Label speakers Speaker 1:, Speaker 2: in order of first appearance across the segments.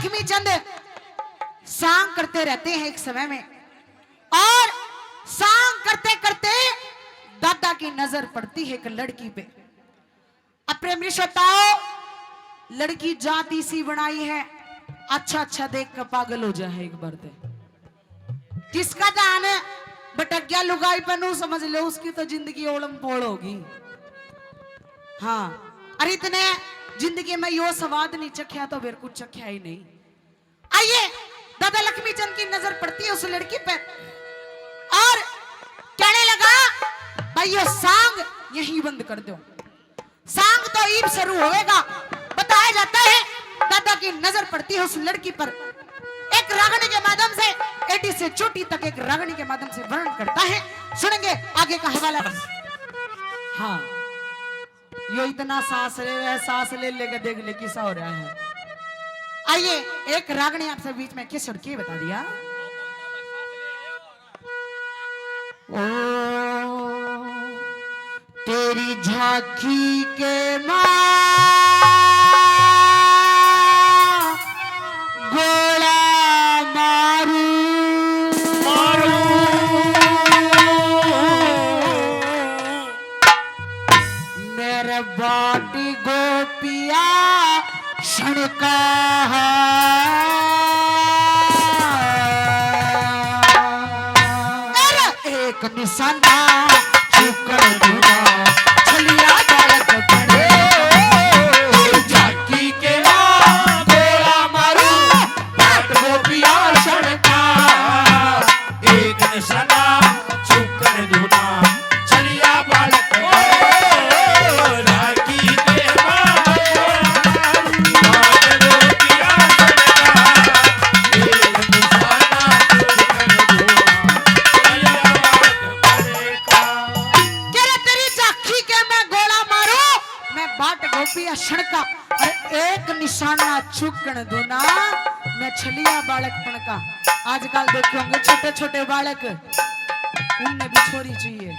Speaker 1: लक्ष्मी चंद सांग करते रहते हैं एक समय में, और सांग करते करते दादा की नजर पड़ती है एक लड़की पे। अब प्रेम बताओ, लड़की जाति सी बनाई है, अच्छा अच्छा देख कर पागल हो जाए एक बार दे। जिसका ध्यान भटक गया लुगाई बनू, समझ लो उसकी तो जिंदगी ओलम पोल होगी। हाँ, अरे इतने जिंदगी में यो स्वाद नहीं चखा तो फिर कुछ चखा ही नहीं। आइए, दादा लक्ष्मी चंद की नजर पड़ती है उस लड़की पे और कहने लगा, भाई ये सांग यहीं बंद कर दो। सांग तो ईब शुरू होएगा। बताया जाता है दादा की नजर पड़ती है उस लड़की पर, एक रागनी के माध्यम से एटी से चोटी तक एक रागनी के माध्यम से वर्णन करता है। सुनेंगे आगे का हवाला। हाँ, यो इतना सांस ले लेकर देख ले किसा हो रहा है। आइए, एक रागनी आपसे बीच में किस और के बता दिया। ओ तेरी झांकी के मां गोला मारू मारू, मेरे बाटी गोपिया क्षणका एक निशाना चुकर दूंगा छलिया बालक बड़े।
Speaker 2: झांकी के मां गोला मारू बाट गोपिया सड़का, एक निशाना चुकर दूना छलिया बालक। झांकी के मां बाट गोपिया सड़का, एक निशाना चुकर दूना
Speaker 1: गोपिया क्षणका और एक निशाना चुकन दूना मैं छलिया बालक पणका। आजकल देखोगे छोटे छोटे बालक, उनमें भी छोरी चाहिए।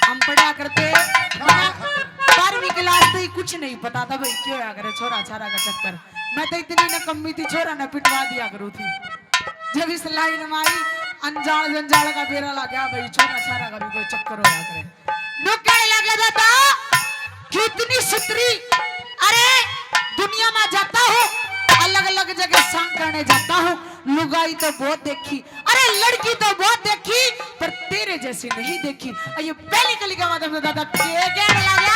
Speaker 1: हम पढ़ा करते 12वीं क्लास से ही कुछ नहीं पता था भाई क्यों आ करे छोरा छारा का चक्कर। मैं तो इतनी नकम्मी थी, छोरा ने पिटवा दिया करू थी। जब इस लाइन में आई अनजान जंजाल का बेरा लग गया भाई, छोरा छारा का भी कोई चक्कर हो करे। कहने लगे दादा कितनी सुतरी, अरे दुनिया में जाता हूँ, अलग अलग जगह सांग करने जाता हूँ, लुगाई तो बहुत देखी, अरे लड़की तो बहुत देखी, पर तेरे जैसी नहीं देखी। ये पहली कली का माध्यम से दादा कहने लगा।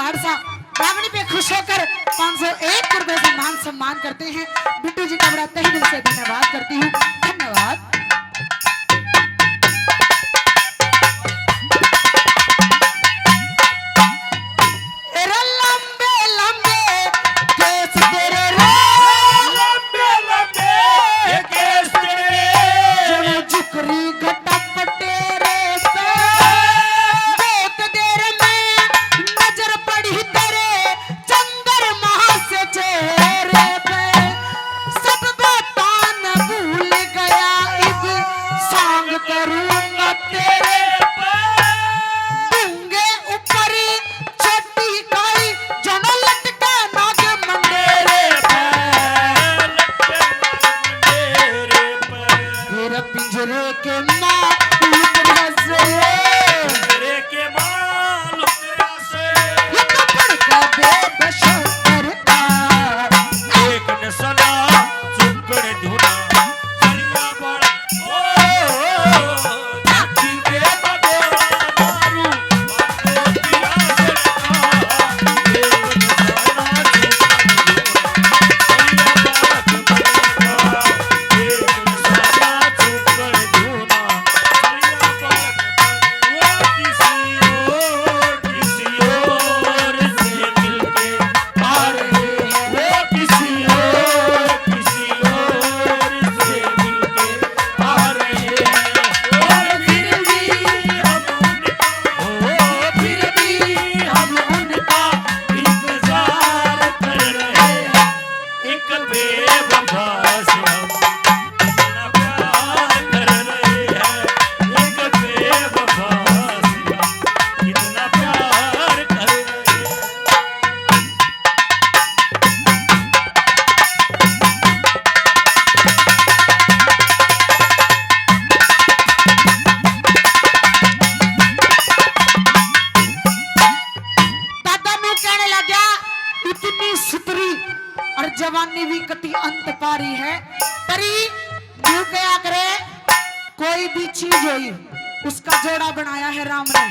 Speaker 1: खालसा रागनी पे खुश होकर 501 रुपए से मान सम्मान करते हैं। बिट्टू जी का बड़ा तहे दिल से धन्यवाद करती हूँ। धन्यवाद। जवानी भी कति अंत पारी है परी यूं क्या करे। कोई भी चीज होई उसका जोड़ा बनाया है राम ने।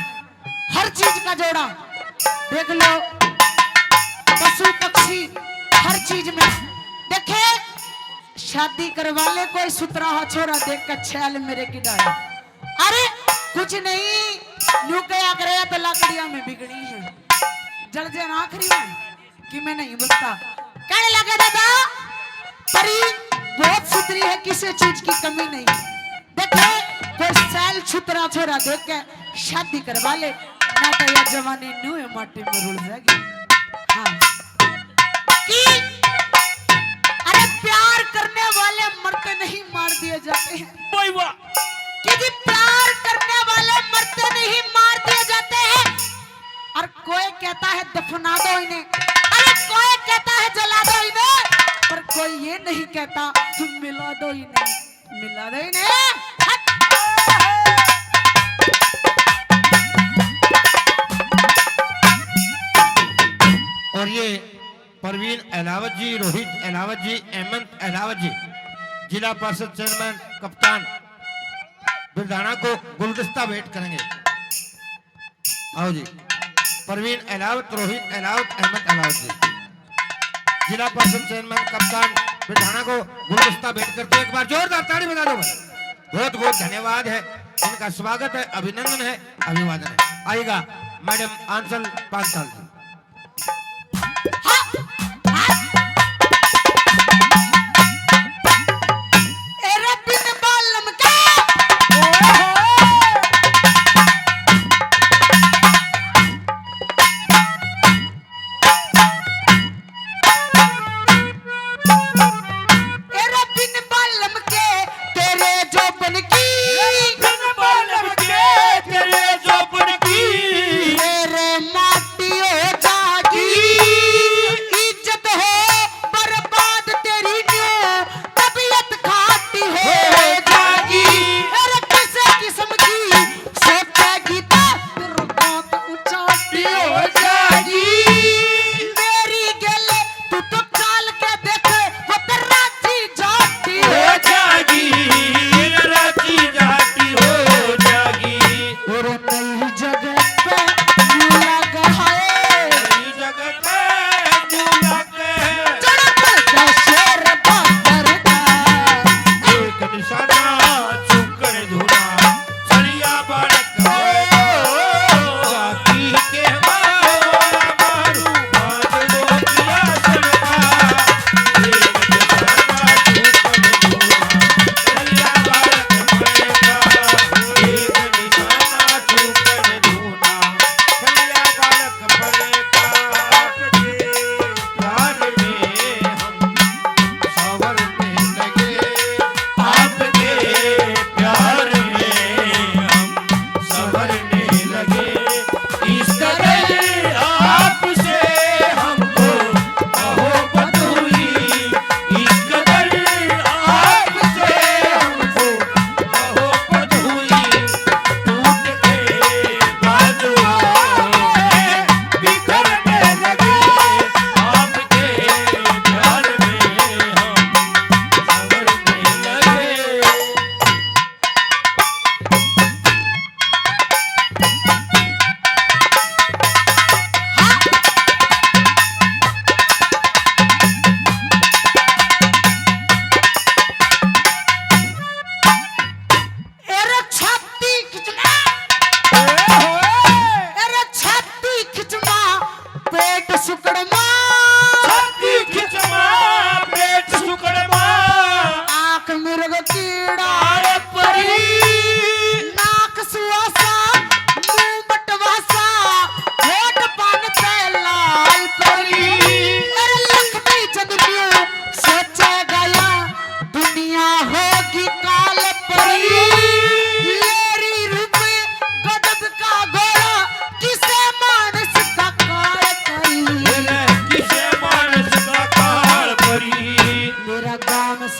Speaker 1: हर चीज का जोड़ा देख लो, पशु पक्षी हर चीज में देखे। शादी करवा ले कोई सुतराहा छोरा देख कर छैल मेरे की डाया। अरे कुछ नहीं यूं क्या करे तो लकड़ियां में बिगड़ी है जल जन आखिरी में कि मैं नहीं बचता। कहने लगे दादा परी बहुत सुथरी है, किसी चीज की कमी नहीं। देखे कोई सैल छुतरा छोरा देख के शादी करवा ले ना तो यह जवानी न्यू माटी में रुल जाएगी। हाँ कि अरे प्यार करने वाले मरते नहीं मार दिए जाते हैं। कि जी प्यार करने वाले मरते नहीं मार दिए जाते हैं। और कोई कहता है दफना दो इन्हें, अरे कोई कहता है जला दो इन्हें, पर कोई ये नहीं कहता तुम मिला दो इन्हें, मिला दो इन्हें।
Speaker 2: और ये परवीन अहलावत जी, रोहित अहलावत जी, अहमद अहलावत जी, जिला परिषद चेयरमैन कप्तान बिरधाना को गुलदस्ता भेंट करेंगे। आओ जी, परवीन अहलावत, रोहित अहलावत, अहमद अहलावत जी, जिला परिषद चेयरमैन कप्तान बिरधाना को गुलदस्ता भेंट करते एक बार जोरदार ताली बजा दो। बहुत बहुत धन्यवाद है, इनका स्वागत है, अभिनंदन है, अभिवादन है। आएगा मैडम आंचल पांचाल जी।
Speaker 1: माटियों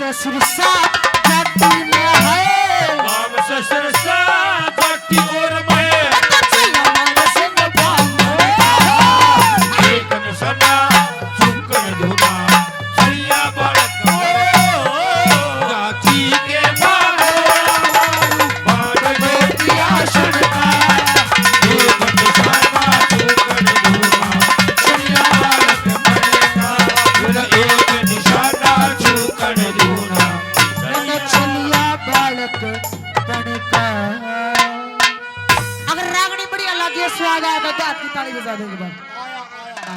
Speaker 1: ससुर सा जाति में है
Speaker 3: माम ससुर सा जाति और मैं
Speaker 1: अगर रागनी बढ़िया लगी स्वाद आया तो हाथ की ताली बजा देंगे बात